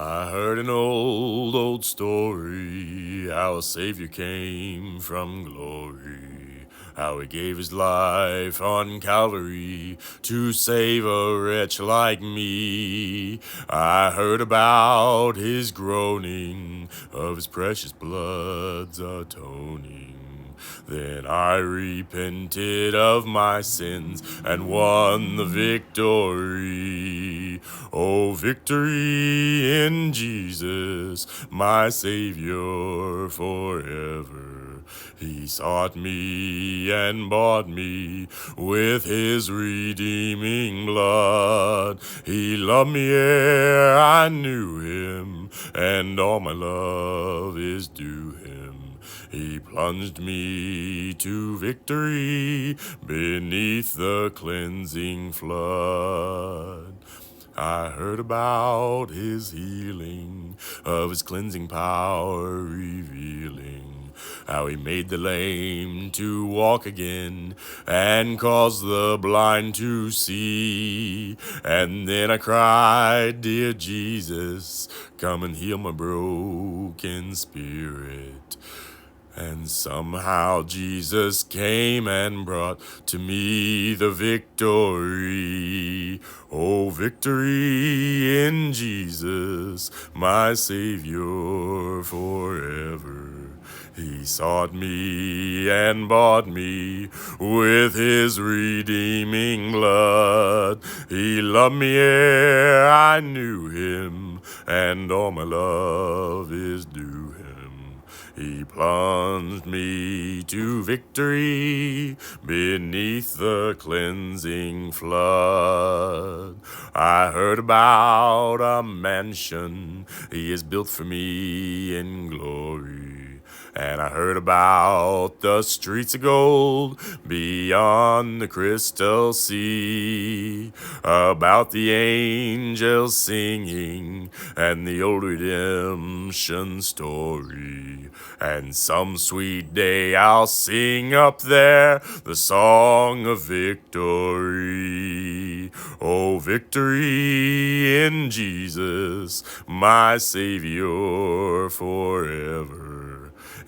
I heard an old story, how a Savior came from glory, how he gave his life on Calvary to save a wretch like me. I heard about his groaning, of his precious blood's atoning. Then I repented of my sins and won the victory. Oh, victory in Jesus, my Savior forever. He sought me and bought me with his redeeming blood. He loved me ere I knew him, and all my love is due him. He plunged me to victory beneath the cleansing flood. I heard about his healing, of his cleansing power revealing, how he made the lame to walk again and caused the blind to see. And then I cried, dear Jesus, come and heal my broken spirit. And somehow Jesus came and brought to me the victory. Oh, victory in Jesus, my Savior forever. He sought me and bought me with his redeeming blood. He loved me ere I knew him, and all my love is due him. He plunged me to victory beneath the cleansing flood. I heard about a mansion he has built for me in glory. And I heard about the streets of gold beyond the crystal sea, about the angels singing and the old redemption story. And some sweet day I'll sing up there the song of victory. Oh, victory in Jesus, my Savior forever.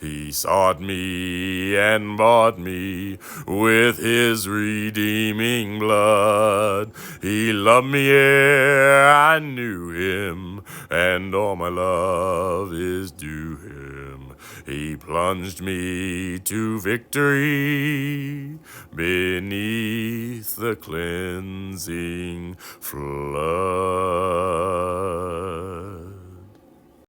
He sought me and bought me with his redeeming blood. He loved me ere I knew him, and all my love is due him. He plunged me to victory beneath the cleansing flood.